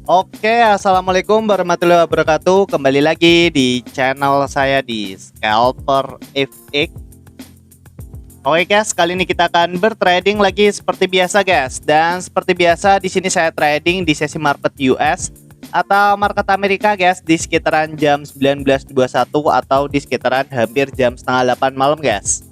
Oke, assalamualaikum warahmatullahi wabarakatuh. Kembali lagi di channel saya di Scalper FX. Oke guys, kali ini kita akan bertrading lagi seperti biasa guys. Dan seperti biasa di sini saya trading di sesi market US atau market Amerika guys di sekitaran jam 19.21 atau di sekitaran hampir jam setengah 8 malam guys.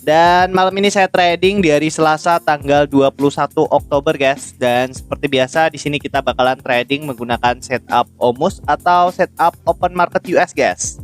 Dan malam ini saya trading di hari Selasa tanggal 21 Oktober guys. Dan seperti biasa di sini kita bakalan trading menggunakan setup OMUS atau setup open market US guys.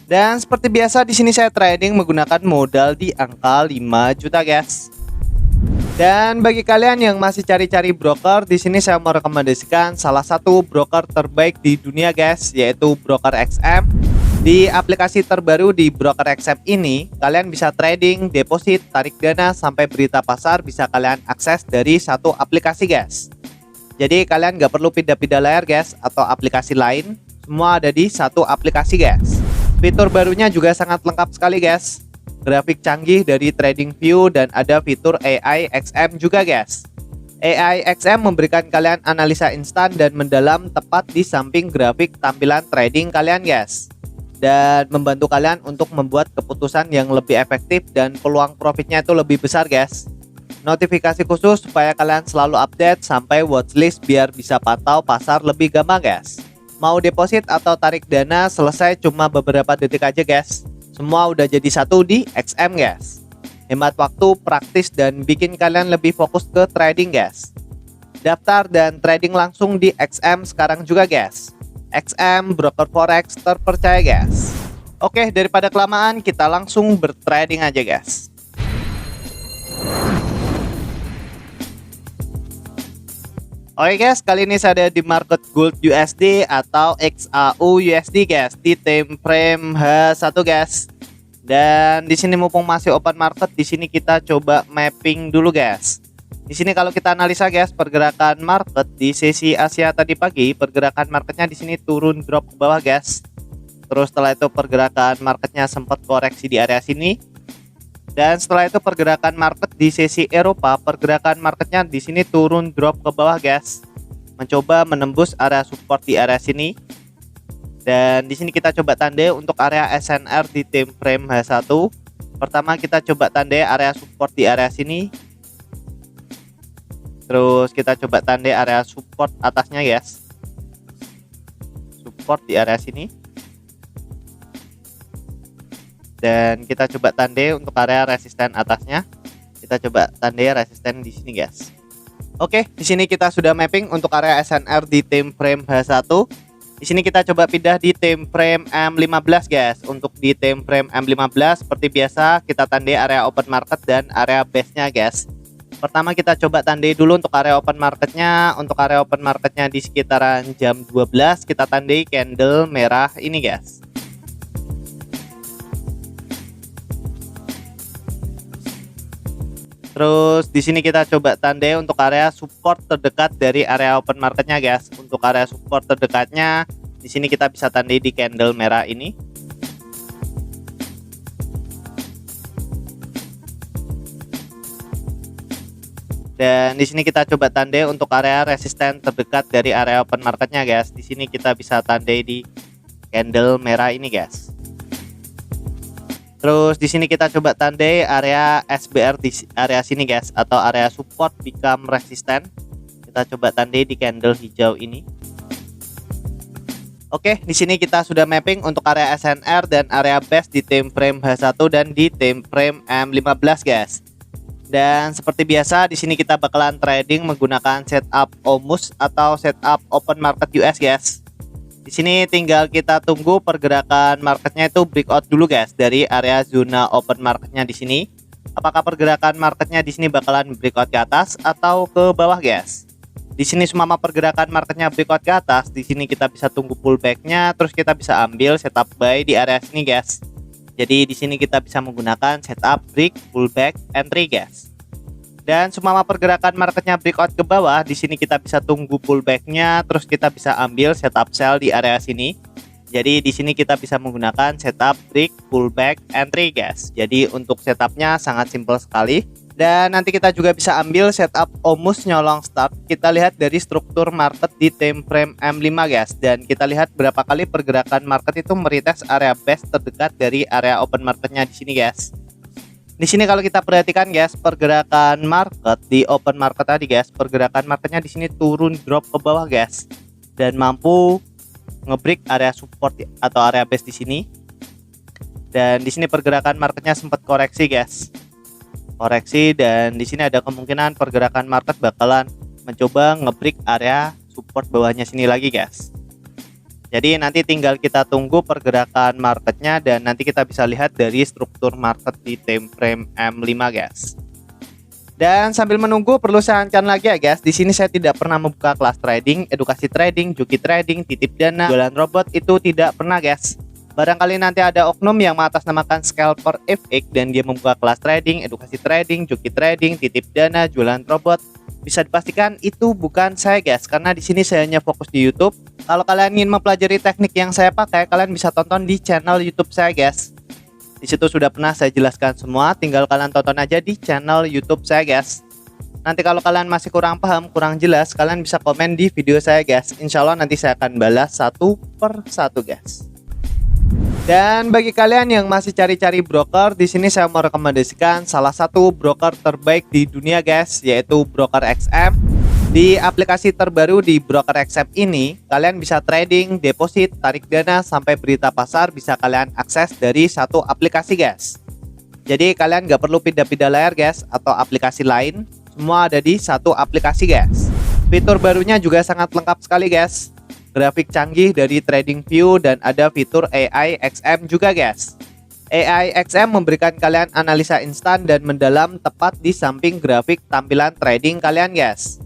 Dan seperti biasa di sini saya trading menggunakan modal di angka 5 juta guys. Dan bagi kalian yang masih cari-cari broker, di sini saya merekomendasikan salah satu broker terbaik di dunia guys, yaitu Broker XM. Di aplikasi terbaru di Broker XM ini, kalian bisa trading, deposit, tarik dana, sampai berita pasar bisa kalian akses dari satu aplikasi guys. Jadi kalian nggak perlu pindah-pindah layar guys atau aplikasi lain, semua ada di satu aplikasi guys. Fitur barunya juga sangat lengkap sekali guys. Grafik canggih dari TradingView dan ada fitur AI XM juga guys. AI XM memberikan kalian analisa instan dan mendalam tepat di samping grafik tampilan trading kalian guys. Dan membantu kalian untuk membuat keputusan yang lebih efektif dan peluang profitnya itu lebih besar guys. Notifikasi khusus supaya kalian selalu update sampai watchlist biar bisa pantau pasar lebih gampang guys. Mau deposit atau tarik dana selesai cuma beberapa detik aja guys. Semua udah jadi satu di XM guys. Hemat waktu, praktis, dan bikin kalian lebih fokus ke trading guys. Daftar dan trading langsung di XM sekarang juga guys. XM broker forex terpercaya guys. Oke, daripada kelamaan kita langsung bertrading aja guys. Oke guys, kali ini saya ada di market gold USD atau XAU USD guys di time frame H1 guys. Dan di sini mumpung masih open market, di sini kita coba mapping dulu guys. Di sini kalau kita analisa guys, pergerakan market di sesi Asia tadi pagi, pergerakan marketnya di sini turun drop ke bawah guys. Terus setelah itu pergerakan marketnya sempat koreksi di area sini. Dan setelah itu pergerakan market di sesi Eropa, pergerakan marketnya di sini turun drop ke bawah guys. Mencoba menembus area support di area sini. Dan di sini kita coba tandai untuk area SNR di time frame H1. Pertama kita coba tandai area support di area sini. Terus kita coba tandai area support atasnya guys. Support di area sini. Dan kita coba tandai untuk area resisten atasnya. Kita coba tandai resisten di sini guys. Oke, di sini kita sudah mapping untuk area SNR di time frame H1. Di sini kita coba pindah di time frame M15 guys. Untuk di time frame M15 seperti biasa kita tandai area open market dan area base-nya guys. Pertama kita coba tandai dulu untuk area open marketnya. Untuk area open marketnya di sekitaran jam 12 kita tandai candle merah ini guys. Terus di sini kita coba tandai untuk area support terdekat dari area open marketnya guys. Untuk area support terdekatnya di sini kita bisa tandai di candle merah ini. Dan di sini kita coba tandai untuk area resisten terdekat dari area open marketnya guys. Di sini kita bisa tandai di candle merah ini guys. Terus di sini kita coba tandai area SBR di area sini guys, atau area support become resistant. Kita coba tandai di candle hijau ini. Oke, di sini kita sudah mapping untuk area SNR dan area base di time frame H1 dan di time frame M15 guys. Dan seperti biasa di sini kita bakalan trading menggunakan setup OMUS atau setup open market US guys. Di sini tinggal kita tunggu pergerakan marketnya itu breakout dulu guys dari area zona open marketnya di sini. Apakah pergerakan marketnya di sini bakalan breakout ke atas atau ke bawah guys? Di sini semua pergerakan marketnya breakout ke atas, di sini kita bisa tunggu pullbacknya, terus kita bisa ambil setup buy di area sini guys. Jadi di sini kita bisa menggunakan setup break, pullback, entry guys. Dan semua pergerakan marketnya breakout ke bawah, di sini kita bisa tunggu pullbacknya, terus kita bisa ambil setup sell di area sini. Jadi di sini kita bisa menggunakan setup break, pullback, entry guys. Jadi untuk setupnya sangat simpel sekali. Dan nanti kita juga bisa ambil setup OMUS nyolong start. Kita lihat dari struktur market di time frame M5 guys, dan kita lihat berapa kali pergerakan market itu meretest area base terdekat dari area open marketnya di sini guys. Di sini kalau kita perhatikan guys, pergerakan market di open market tadi guys, pergerakan marketnya di sini turun drop ke bawah guys, dan mampu ngebreak area support atau area base di sini. Dan di sini pergerakan marketnya sempat koreksi guys. Koreksi, dan di sini ada kemungkinan pergerakan market bakalan mencoba ngebreak area support bawahnya sini lagi guys. Jadi nanti tinggal kita tunggu pergerakan marketnya, dan nanti kita bisa lihat dari struktur market di time frame M5 guys. Dan sambil menunggu perlu saya ancam lagi ya guys, di sini saya tidak pernah membuka kelas trading, edukasi trading, joki trading, titip dana, jualan robot, itu tidak pernah guys. Barangkali nanti ada oknum yang mengatasnamakan Scalper FX dan dia membuka kelas trading, edukasi trading, joki trading, titip dana, jualan robot. Bisa dipastikan itu bukan saya guys, karena di sini saya hanya fokus di YouTube. Kalau kalian ingin mempelajari teknik yang saya pakai, kalian bisa tonton di channel YouTube saya guys. Di situ sudah pernah saya jelaskan semua, tinggal kalian tonton aja di channel YouTube saya guys. Nanti kalau kalian masih kurang paham, kurang jelas, kalian bisa komen di video saya guys. Insya Allah nanti saya akan balas satu per satu guys. Dan bagi kalian yang masih cari-cari broker, di sini saya merekomendasikan salah satu broker terbaik di dunia guys, yaitu Broker XM. Di aplikasi terbaru di Broker XM ini, kalian bisa trading, deposit, tarik dana, sampai berita pasar bisa kalian akses dari satu aplikasi guys. Jadi kalian nggak perlu pindah-pindah layar guys atau aplikasi lain, semua ada di satu aplikasi guys. Fitur barunya juga sangat lengkap sekali guys. Grafik canggih dari TradingView, dan ada fitur AI XM juga guys. AI XM memberikan kalian analisa instan dan mendalam tepat di samping grafik tampilan trading kalian guys,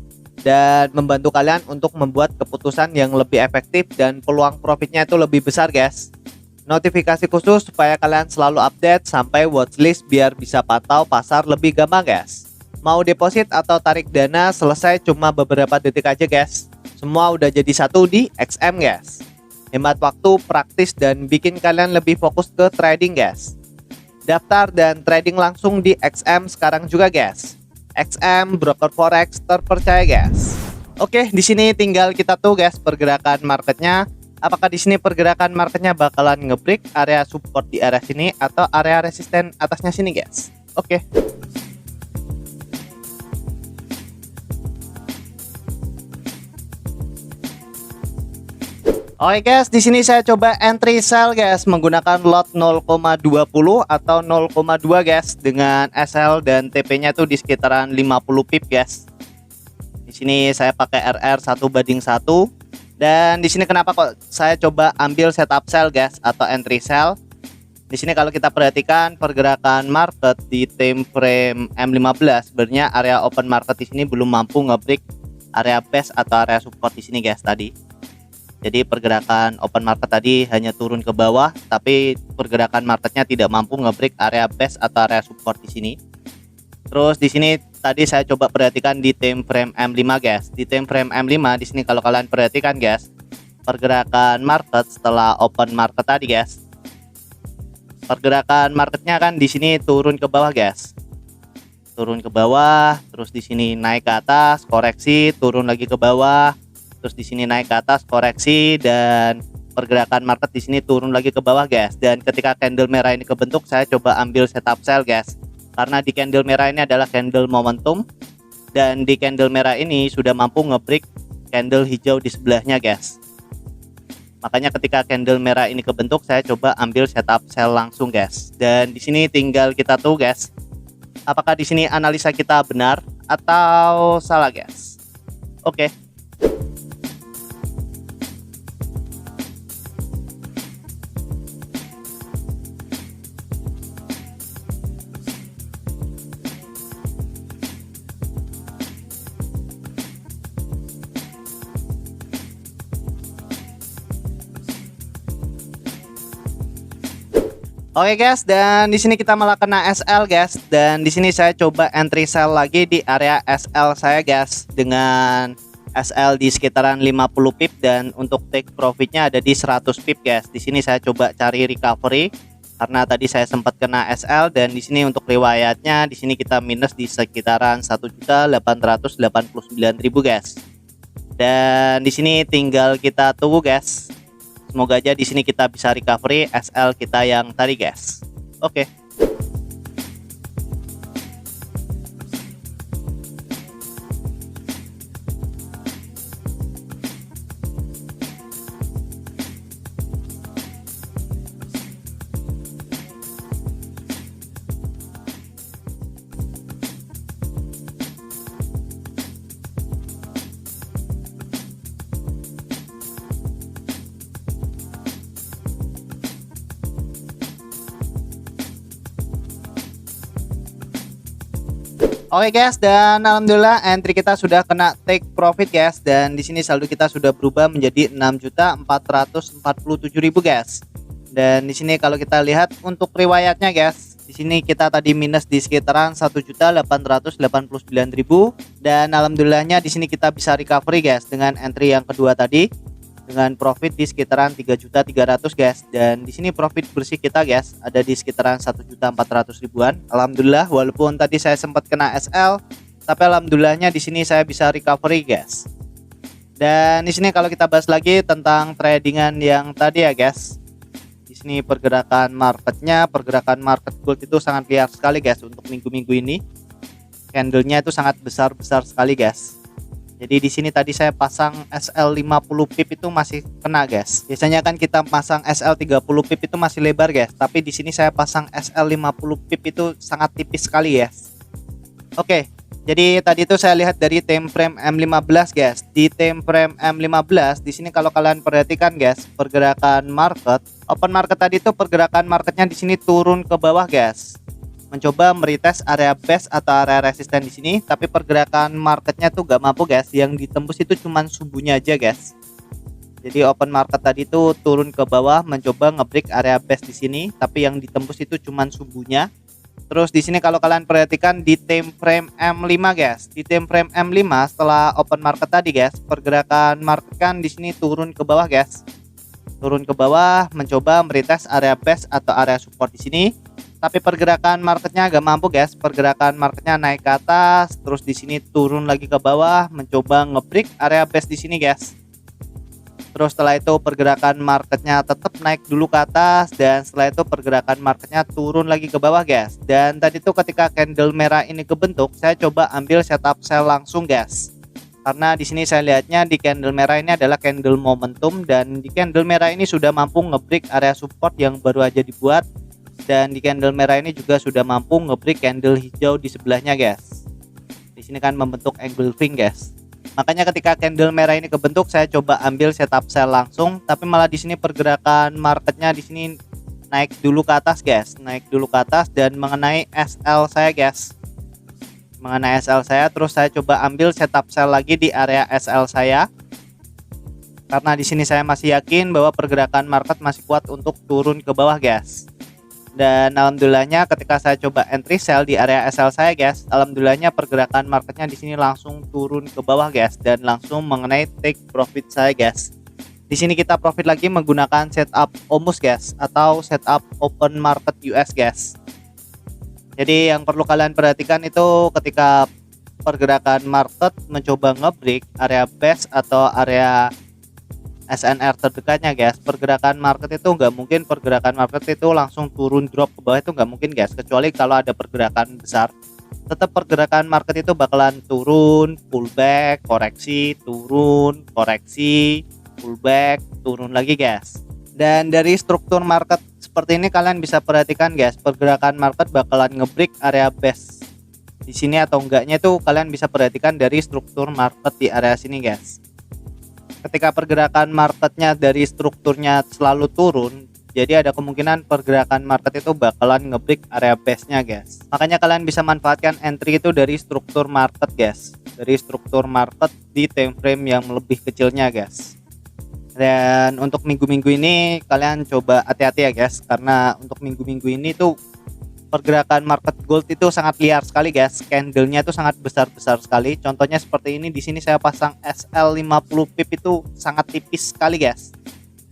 dan membantu kalian untuk membuat keputusan yang lebih efektif dan peluang profitnya itu lebih besar guys. Notifikasi khusus supaya kalian selalu update, sampai watchlist biar bisa pantau pasar lebih gampang guys. Mau deposit atau tarik dana selesai cuma beberapa detik aja guys. Semua udah jadi satu di XM guys. Hemat waktu, praktis, dan bikin kalian lebih fokus ke trading guys. Daftar dan trading langsung di XM sekarang juga guys. XM broker forex terpercaya guys. Oke, di sini tinggal kita tuh guys pergerakan marketnya. Apakah di sini pergerakan marketnya bakalan ngebreak area support di area sini atau area resisten atasnya sini guys. Oke. Oke guys, di sini saya coba entry sell guys menggunakan lot 0,20 atau 0,2 guys, dengan SL dan TP-nya tuh di sekitaran 50 pip guys. Di sini saya pakai RR 1:1, dan di sini kenapa kok saya coba ambil setup sell guys atau entry sell. Di sini kalau kita perhatikan pergerakan market di time frame M15, sebenarnya area open market di sini belum mampu ngebreak area base atau area support di sini guys tadi. Jadi pergerakan open market tadi hanya turun ke bawah, tapi pergerakan marketnya tidak mampu ngebreak area base atau area support di sini. Terus di sini tadi saya coba perhatikan di time frame M5 guys. Di time frame M5 di sini kalau kalian perhatikan guys, pergerakan market setelah open market tadi guys. Pergerakan marketnya kan di sini turun ke bawah guys. Turun ke bawah, terus di sini naik ke atas, koreksi, turun lagi ke bawah. Terus di sini naik ke atas, koreksi, dan pergerakan market di sini turun lagi ke bawah guys. Dan ketika candle merah ini kebentuk, saya coba ambil setup sell guys, karena di candle merah ini adalah candle momentum, dan di candle merah ini sudah mampu ngebreak candle hijau di sebelahnya guys. Makanya ketika candle merah ini kebentuk, saya coba ambil setup sell langsung guys. Dan di sini tinggal kita tuh guys, apakah di sini analisa kita benar atau salah guys. Oke. Oke guys, dan di sini kita malah kena SL guys, dan di sini saya coba entry sell lagi di area SL saya guys, dengan SL di sekitaran 50 pip, dan untuk take profitnya ada di 100 pip guys. Di sini saya coba cari recovery, karena tadi saya sempat kena SL, dan di sini untuk riwayatnya di sini kita minus di sekitaran 1.889.000 guys. Dan di sini tinggal kita tunggu guys. Semoga aja di sini kita bisa recovery SL kita yang tadi guys. Oke. Oke guys, dan alhamdulillah entry kita sudah kena take profit guys, dan di sini saldo kita sudah berubah menjadi 6.447.000 guys. Dan di sini kalau kita lihat untuk riwayatnya guys, di sini kita tadi minus di sekitaran 1.889.000, dan alhamdulillahnya di sini kita bisa recovery guys dengan entry yang kedua tadi dengan profit di sekitaran 3.300.000 guys. Dan di sini profit bersih kita guys ada di sekitaran 1.400.000-an. Alhamdulillah, walaupun tadi saya sempat kena SL, tapi alhamdulillahnya di sini saya bisa recovery guys. Dan di sini kalau kita bahas lagi tentang tradingan yang tadi ya guys, di sini pergerakan marketnya, pergerakan market gold itu sangat liar sekali guys untuk minggu-minggu ini. Candlenya itu sangat besar-besar sekali guys. Jadi di sini tadi saya pasang SL 50 pip itu masih kena guys. Biasanya kan kita pasang SL 30 pip itu masih lebar guys, tapi di sini saya pasang SL 50 pip itu sangat tipis sekali guys. Oke, jadi tadi itu saya lihat dari time frame M15 guys. Di time frame M15 di sini kalau kalian perhatikan guys, pergerakan market, open market tadi itu pergerakan marketnya di sini turun ke bawah guys, mencoba meretest area base atau area resisten di sini, tapi pergerakan marketnya tuh gak mampu guys. Yang ditembus itu cuman subuhnya aja guys. Jadi open market tadi itu turun ke bawah mencoba ngebreak area base di sini, tapi yang ditembus itu cuman subuhnya. Terus di sini kalau kalian perhatikan di time frame M5 guys, di time frame M5 setelah open market tadi guys, pergerakan market kan di sini turun ke bawah guys. Turun ke bawah mencoba meretest area base atau area support di sini. Tapi pergerakan marketnya agak mampu guys. Pergerakan marketnya naik ke atas, terus di sini turun lagi ke bawah, mencoba ngebreak area base di sini guys. Terus setelah itu pergerakan marketnya tetap naik dulu ke atas, dan setelah itu pergerakan marketnya turun lagi ke bawah guys. Dan tadi tuh ketika candle merah ini kebentuk, saya coba ambil setup sell langsung guys. Karena di sini saya lihatnya di candle merah ini adalah candle momentum, dan di candle merah ini sudah mampu ngebreak area support yang baru aja dibuat. Dan di candle merah ini juga sudah mampu ngebreak candle hijau di sebelahnya guys. Di sini kan membentuk engulfing guys. Makanya ketika candle merah ini kebentuk, saya coba ambil setup sell langsung, tapi malah di sini pergerakan marketnya di sini naik dulu ke atas guys, naik dulu ke atas dan mengenai SL saya guys. Mengenai SL saya, terus saya coba ambil setup sell lagi di area SL saya. Karena di sini saya masih yakin bahwa pergerakan market masih kuat untuk turun ke bawah guys. Dan alhamdulillahnya ketika saya coba entry sell di area SL saya guys, alhamdulillahnya pergerakan marketnya di sini langsung turun ke bawah guys, dan langsung mengenai take profit saya guys. Di sini kita profit lagi menggunakan setup OMUS guys, atau setup open market US guys. Jadi yang perlu kalian perhatikan itu ketika pergerakan market mencoba ngebreak area base atau area SNR terdekatnya guys, pergerakan market itu nggak mungkin pergerakan market itu langsung turun drop ke bawah, itu nggak mungkin guys, kecuali kalau ada pergerakan besar. Tetap pergerakan market itu bakalan turun, pullback, koreksi, turun, koreksi, pullback, turun lagi guys. Dan dari struktur market seperti ini kalian bisa perhatikan guys, pergerakan market bakalan ngebreak area base di sini atau enggaknya itu kalian bisa perhatikan dari struktur market di area sini guys. Ketika pergerakan marketnya dari strukturnya selalu turun, jadi ada kemungkinan pergerakan market itu bakalan ngebreak area base-nya guys. Makanya kalian bisa manfaatkan entry itu dari struktur market guys, dari struktur market di time frame yang lebih kecilnya guys. Dan untuk minggu-minggu ini kalian coba hati-hati ya guys, karena untuk minggu-minggu ini tuh pergerakan market gold itu sangat liar sekali guys. Candlenya itu sangat besar-besar sekali. Contohnya seperti ini, di sini saya pasang SL 50 pip itu sangat tipis sekali guys.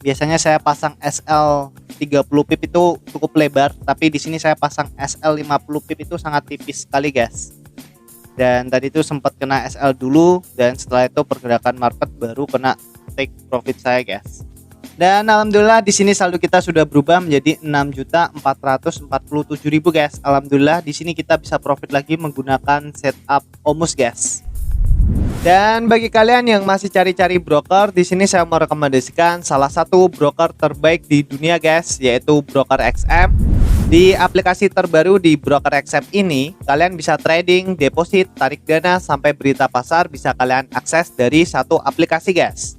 Biasanya saya pasang SL 30 pip itu cukup lebar, tapi di sini saya pasang SL 50 pip itu sangat tipis sekali guys. Dan tadi itu sempat kena SL dulu, dan setelah itu pergerakan market baru kena take profit saya guys. Dan alhamdulillah di sini saldo kita sudah berubah menjadi 6.447.000 guys. Alhamdulillah di sini kita bisa profit lagi menggunakan setup OMUS guys. Dan bagi kalian yang masih cari-cari broker, di sini saya mau rekomendasikan salah satu broker terbaik di dunia guys, yaitu Broker XM. Di aplikasi terbaru di Broker XM ini, kalian bisa trading, deposit, tarik dana sampai berita pasar bisa kalian akses dari satu aplikasi guys.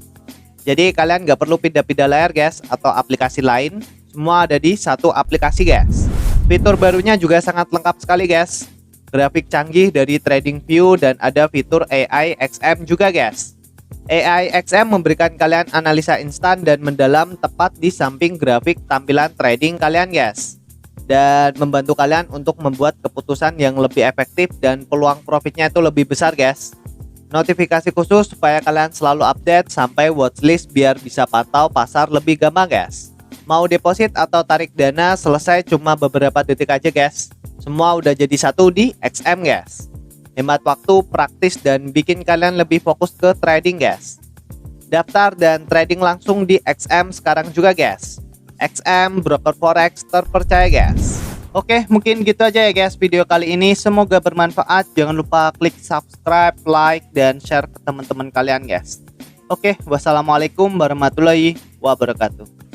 Jadi kalian nggak perlu pindah-pindah layar guys atau aplikasi lain, semua ada di satu aplikasi guys. Fitur barunya juga sangat lengkap sekali guys. Grafik canggih dari TradingView dan ada fitur AI XM juga guys. AI XM memberikan kalian analisa instan dan mendalam tepat di samping grafik tampilan trading kalian guys. Dan membantu kalian untuk membuat keputusan yang lebih efektif dan peluang profitnya itu lebih besar guys. Notifikasi khusus supaya kalian selalu update sampai watchlist biar bisa pantau pasar lebih gampang guys. Mau deposit atau tarik dana selesai cuma beberapa detik aja guys. Semua udah jadi satu di XM guys. Hemat waktu, praktis, dan bikin kalian lebih fokus ke trading guys. Daftar dan trading langsung di XM sekarang juga guys. XM broker forex terpercaya guys. Oke, mungkin gitu aja ya guys video kali ini. Semoga bermanfaat. Jangan lupa klik subscribe, like, dan share ke teman-teman kalian guys. Oke, wassalamualaikum warahmatullahi wabarakatuh.